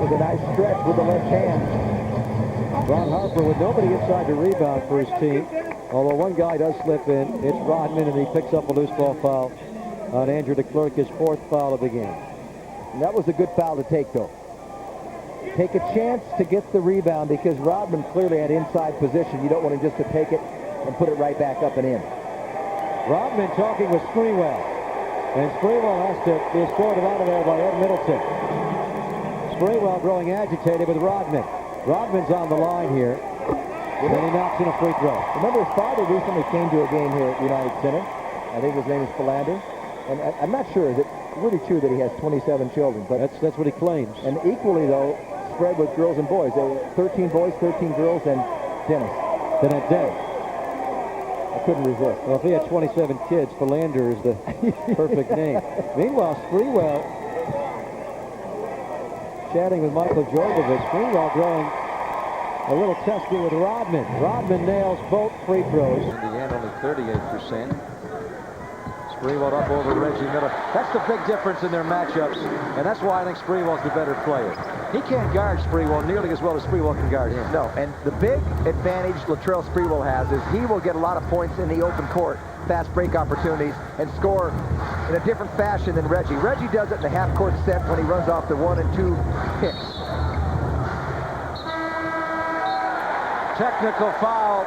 with a nice stretch with the left hand. Ron Harper with nobody inside to rebound for his team. Although one guy does slip in. It's Rodman, and he picks up a loose ball foul on Andrew DeClercq, his 4th foul of the game. And that was a good foul to take, though. Take a chance to get the rebound because Rodman clearly had inside position. You don't want him just to take it and put it right back up and in. Rodman talking with Sprewell. And Sprewell has to be escorted out of there by Ed Middleton. Sprewell growing agitated with Rodman. Rodman's on the line here. And then he knocks in a free throw. Remember, his father recently came to a game here at United Center. I think his name is Philander. And I'm not sure. Is it really true that he has 27 children? But that's what he claims. And equally, though, spread with girls and boys. There were 13 boys, 13 girls, and Dennis. Dennis. I couldn't resist. Well, if he had 27 kids, Philander is the perfect name. Meanwhile, Sprewell chatting with Michael Jovovich. Sprewell growing a little testy with Rodman. Rodman nails both free throws. Indiana only 38%. Sprewell up over Reggie Miller. That's the big difference in their matchups, and that's why I think Sprewell's the better player. He can't guard Sprewell nearly as well as Sprewell can guard him. No, and the big advantage Latrell Sprewell has is he will get a lot of points in the open court, fast break opportunities, and score in a different fashion than Reggie. Reggie does it in the half-court set when he runs off the 1 and 2 picks. Technical foul.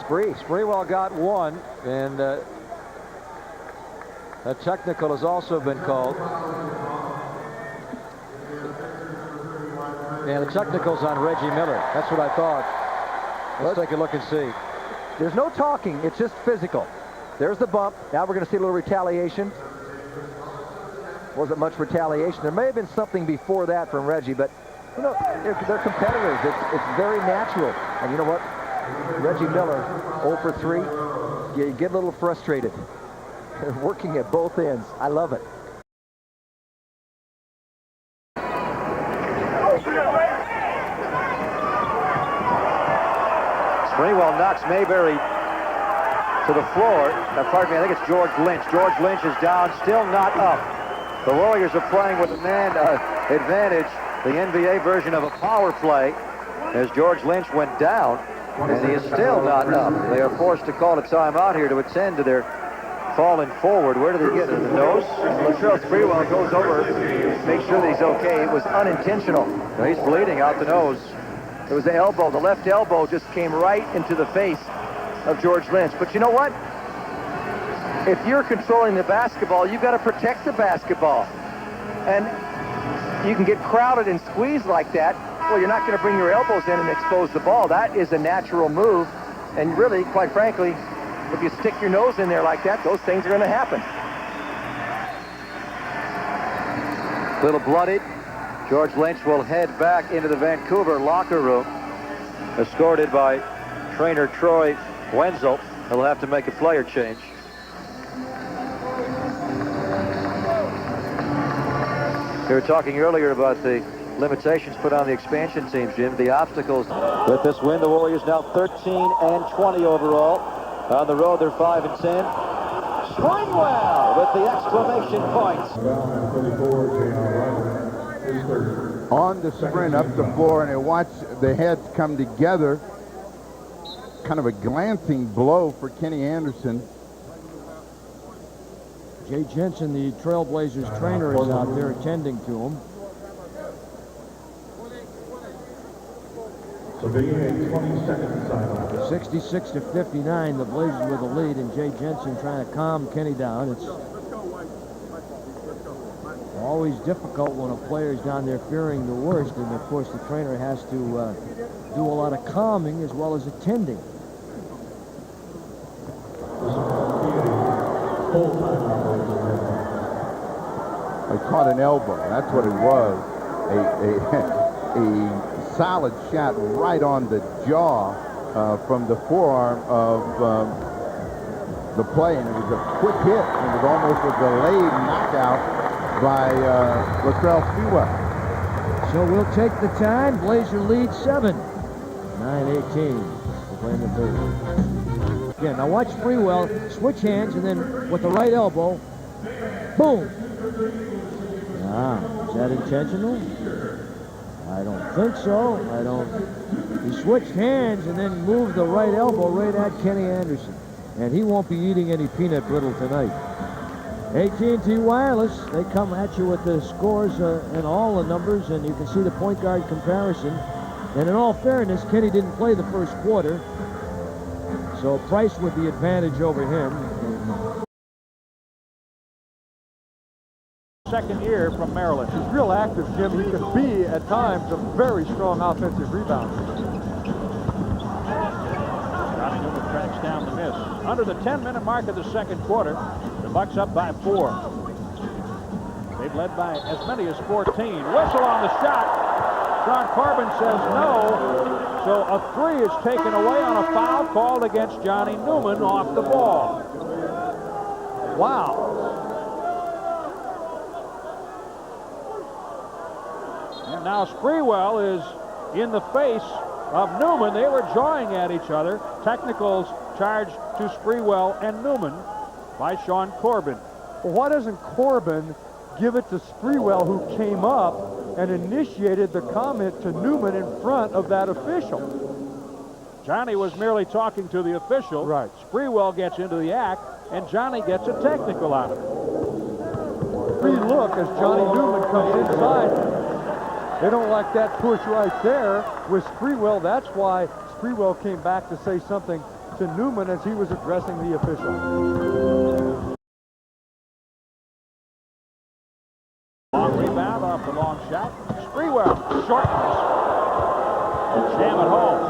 Sprewell got one, and a technical has also been called. Yeah, the technical's on Reggie Miller. That's what I thought. Let's take a look and see. There's no talking. It's just physical. There's the bump. Now we're going to see a little retaliation. Wasn't much retaliation. There may have been something before that from Reggie, but you know, they're competitors. It's very natural. And you know what? Reggie Miller, 0 for 3. You get a little frustrated. They're working at both ends. I love it. Sprewell knocks Mayberry to the floor. Pardon me, I think it's George Lynch. George Lynch is down, still not up. The Warriors are playing with a man advantage, the NBA version of a power play, as George Lynch went down, and he is still not up. They are forced to call a timeout here to attend to their falling forward. Where did they get it? The nose? Latrell Sprewell goes over, makes sure that he's okay. It was unintentional. Now he's bleeding out the nose. It was the elbow. The left elbow just came right into the face of George Lynch. But you know what? If you're controlling the basketball, you've got to protect the basketball. And you can get crowded and squeezed like that. Well, you're not going to bring your elbows in and expose the ball. That is a natural move. And really, quite frankly, if you stick your nose in there like that, those things are going to happen. Little bloodied. George Lynch will head back into the Vancouver locker room, escorted by trainer Troy Wenzel. He'll have to make a player change. We were talking earlier about the limitations put on the expansion teams, Jim, the obstacles. With this win, the Warriors now 13-20 overall. On the road, they're 5-10. Sprewell with the exclamation points. On the sprint up the floor, and watch the heads come together. Kind of a glancing blow for Kenny Anderson. Jay Jensen, the Trailblazers trainer, is out there attending to him. So being a 20-second timeout. 66-59, the Blazers with the lead, and Jay Jensen trying to calm Kenny down. It's always difficult when a player's down there fearing the worst, and of course the trainer has to do a lot of calming as well as attending. I caught an elbow. That's what it was. A solid shot right on the jaw from the forearm of the play, and it was a quick hit. It was almost a delayed knockout by Latrell Sprewell. So we'll take the time. Blazer lead 7. 9-18 to play in the third. Again, now watch Sprewell switch hands, and then with the right elbow, boom. Is that intentional? I don't think so. He switched hands and then moved the right elbow right at Kenny Anderson. And he won't be eating any peanut brittle tonight. AT&T Wireless, they come at you with the scores and all the numbers, and you can see the point guard comparison. And in all fairness, Kenny didn't play the first quarter, so Price with the advantage over him. Second year from Maryland. He's real active, Jim. He can be, at times, a very strong offensive rebounder. Johnny Newman tracks down the miss. Under the 10-minute mark of the second quarter, the Bucks up by 4. They've led by as many as 14. Whistle on the shot. Sean Corbin says no. So a 3 is taken away on a foul called against Johnny Newman off the ball. Wow. And now Sprewell is in the face of Newman. They were jawing at each other. Technicals charged to Sprewell and Newman by Sean Corbin. Well, why doesn't Corbin give it to Sprewell, who came up and initiated the comment to Newman in front of that official? Johnny was merely talking to the official. Right. Sprewell gets into the act, and Johnny gets a technical out of it. Free look as Johnny Newman comes inside. They don't like that push right there with Sprewell. That's why Sprewell came back to say something to Newman as he was addressing the official. Long rebound off the long shot. Sprewell shortens. Jam it home.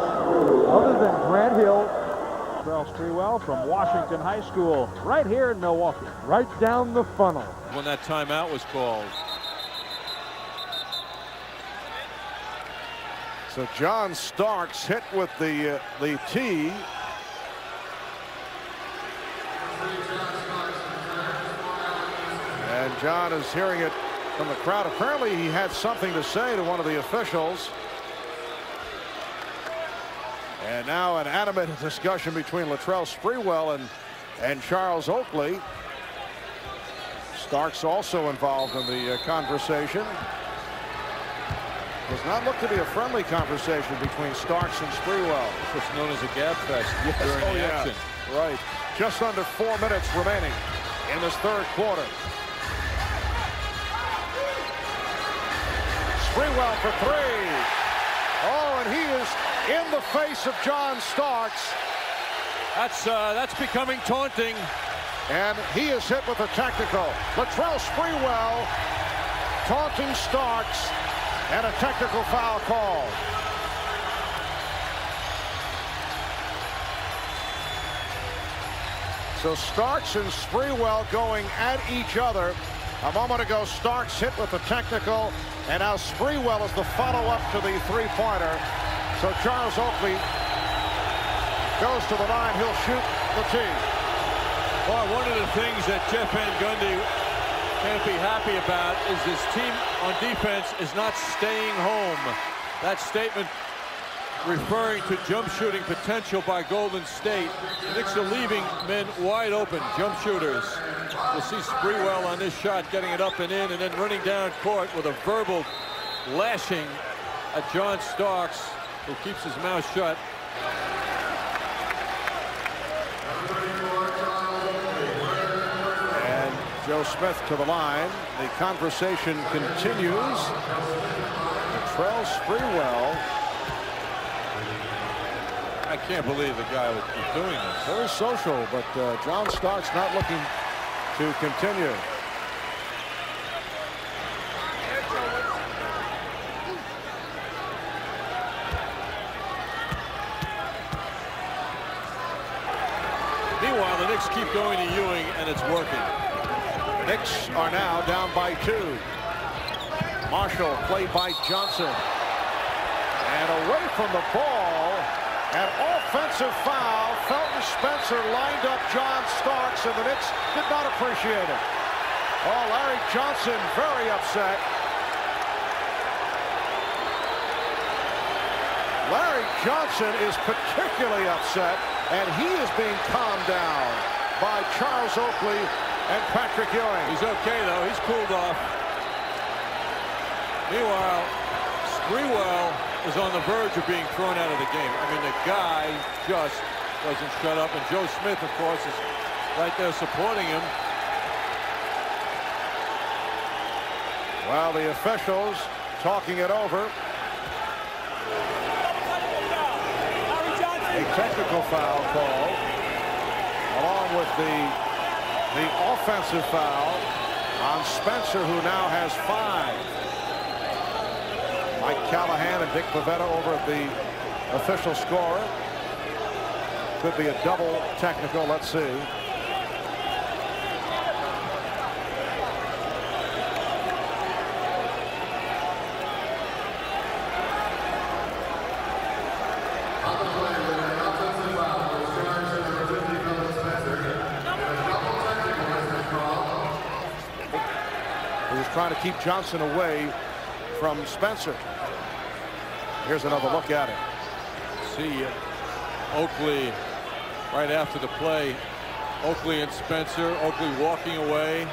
Other than Grant Hill, Latrell Sprewell from Washington High School, right here in Milwaukee. right down the funnel. When that timeout was called. So John Starks hit with the tee. And John is hearing it from the crowd. Apparently he had something to say to one of the officials. And now an animated discussion between Latrell Sprewell and Charles Oakley. Starks also involved in the conversation. Does not look to be a friendly conversation between Starks and Sprewell. What's known as a gab fest during the action. Right. Just under 4 minutes remaining in this third quarter. Sprewell for 3. Oh, and he is in the face of John Starks. That's becoming taunting. And he is hit with a technical. Latrell Sprewell taunting Starks, and a technical foul call. So Starks and Sprewell going at each other. A moment ago, Starks hit with the technical, and now Sprewell is the follow-up to the three-pointer. So Charles Oakley goes to the line. He'll shoot the tee. Well, one of the things that Jeff Van Gundy can't be happy about is his team on defense is not staying home. That statement referring to jump shooting potential by Golden State. The Knicks are leaving men wide open, jump shooters. We'll see Sprewell on this shot getting it up and in, and then running down court with a verbal lashing at John Starks, who keeps his mouth shut. Joe Smith to the line. The conversation continues. Latrell Sprewell. I can't believe the guy would keep doing this. Very social, but John Starks not looking to continue. Meanwhile, the Knicks keep going to Ewing, and it's working. Knicks are now down by 2. Marshall played by Johnson. And away from the ball, an offensive foul. Felton Spencer lined up John Starks, and the Knicks did not appreciate it. Oh, Larry Johnson very upset. Larry Johnson is particularly upset, and he is being calmed down by Charles Oakley and Patrick Ewing. He's okay, though. He's cooled off. Meanwhile, Sprewell is on the verge of being thrown out of the game. I mean, the guy just doesn't shut up. And Joe Smith, of course, is right there supporting him. Well, the officials talking it over. A technical foul call, along with the offensive foul on Spencer, who now has 5. Mike Callahan and Dick Pavetta over at the official scorer. Could be a double technical. Let's see. Trying to keep Johnson away from Spencer. Here's another look at it. See Oakley right after the play. Oakley and Spencer. Oakley walking away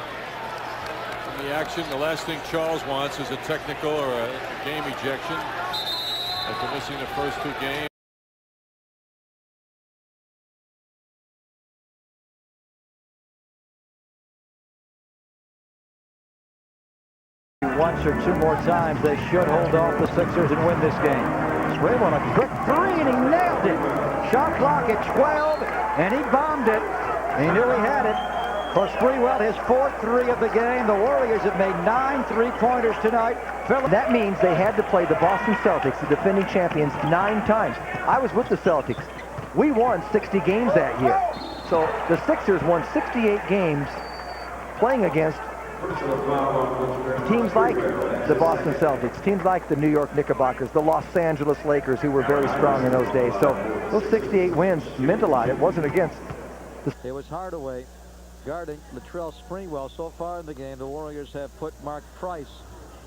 from the action. The last thing Charles wants is a technical or a game ejection after missing the first 2 games. Once or 2 more times, they should hold off the Sixers and win this game. Sprewell a quick 3, and he nailed it. Shot clock at 12, and he bombed it. He knew he had it. For Sprewell, his 4th 3 of the game. The Warriors have made 9 3-pointers tonight. That means they had to play the Boston Celtics, the defending champions, 9 times. I was with the Celtics. We won 60 games that year. So the Sixers won 68 games playing against teams like the Boston Celtics, teams like the New York Knickerbockers, the Los Angeles Lakers, who were very strong in those days. So those 68 wins meant a lot. It wasn't against It was Hardaway guarding Latrell Sprewell. So far in the game, the Warriors have put Mark Price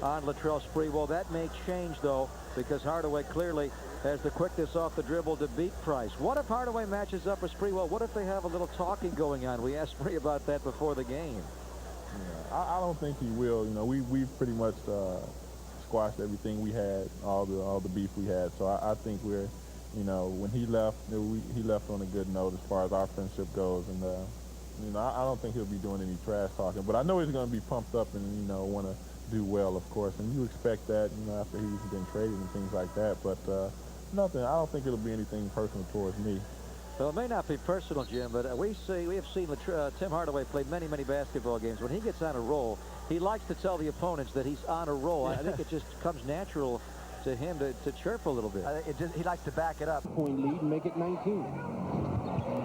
on Latrell Sprewell. That may change, though, because Hardaway clearly has the quickness off the dribble to beat Price. What if Hardaway matches up with Sprewell? What if they have a little talking going on? We asked Spree about that before the game. Yeah, I don't think he will. You know, we pretty much squashed everything we had, all the beef we had. So I think we're, you know, when he left, he left on a good note as far as our friendship goes. And you know, I don't think he'll be doing any trash talking. But I know he's going to be pumped up and, you know, want to do well, of course. And you expect that, you know, after he's been traded and things like that. But nothing. I don't think it'll be anything personal towards me. Well, it may not be personal, Jim, but we have seen Tim Hardaway play many basketball games. When he gets on a roll, he likes to tell the opponents that he's on a roll. I think it just comes natural to him to chirp a little bit. He likes to back it up. Point lead and make it 19.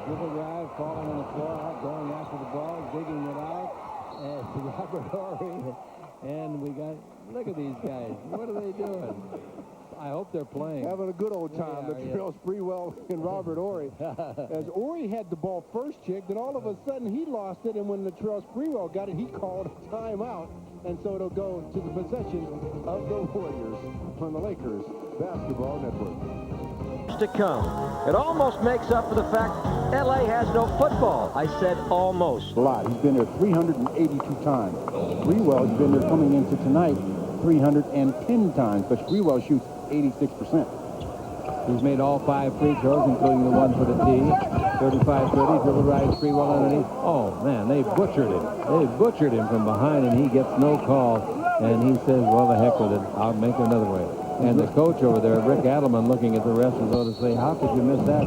Dribble drive, falling on the floor, going after the ball, digging it out. To Robert Horry. And we got, look at these guys. What are they doing? I hope they're playing. Having a good old time. Latrell Sprewell and Robert Horry. As Horry had the ball first check, then all of a sudden he lost it, and when Latrell Sprewell got it, he called a timeout. And so it'll go to the possession of the Warriors on the Lakers Basketball Network. To come. It almost makes up for the fact LA has no football. I said almost. A lot. He's been there 382 times. Sprewell has been there coming into tonight 310 times, but Sprewell shoots 86%. He's made all 5 free throws, including the one for the tee. 35-30, dribble right, Sprewell underneath. Oh, man, they butchered him. They butchered him from behind, and he gets no call. And he says, well, the heck with it. I'll make it another way. And the coach over there, Rick Adelman, looking at the rest as though to say, how could you miss that?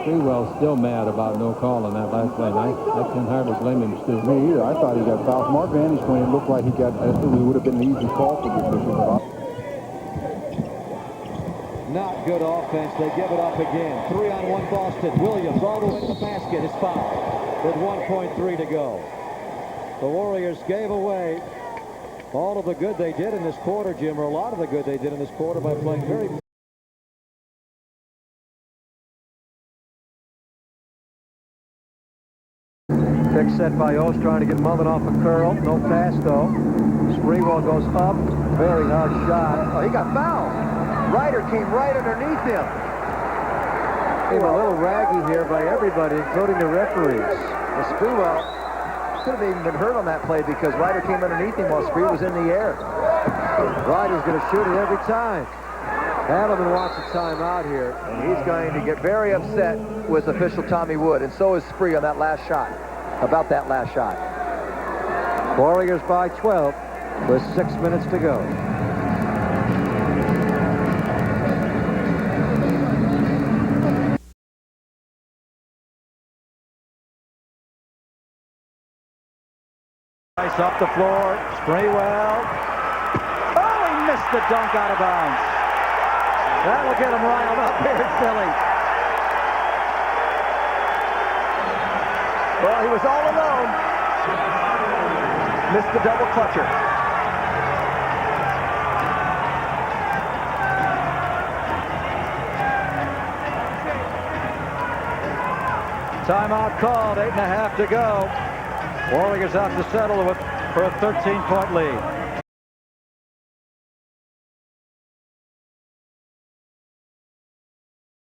Sprewell's still mad about no call on that last play. I can hardly blame him, Stu. Me either. I thought he got fouled. From our vantage point, it looked like he got, it would have been an easy call for the officials. Not good offense. They give it up again. 3-on-1 Boston. Williams all the way to the basket is fouled with 1.3 to go. The Warriors gave away all of the good they did in this quarter, Jim, or a lot of the good they did in this quarter by playing very... Pick set by Ost, trying to get Mullen off a curl. No pass, though. Sprewell goes up. Very hard shot. Oh, he got fouled. Ryder came right underneath him. Came a little raggy here by everybody, including the referees. Sprewell could have even been hurt on that play because Ryder came underneath him while Spree was in the air. Ryder's going to shoot it every time. Hanneman wants a timeout here. And he's going to get very upset with official Tommy Wood, and so is Spree on that last shot, about that last shot. Warriors by 12 with 6 minutes to go. Nice up the floor. Sprewell. Oh, he missed the dunk out of bounds. That'll get him riled up here in Philly. Well, he was all alone. Missed the double clutcher. Timeout called, 8.5 to go. Warriors have to settle for a 13-point lead.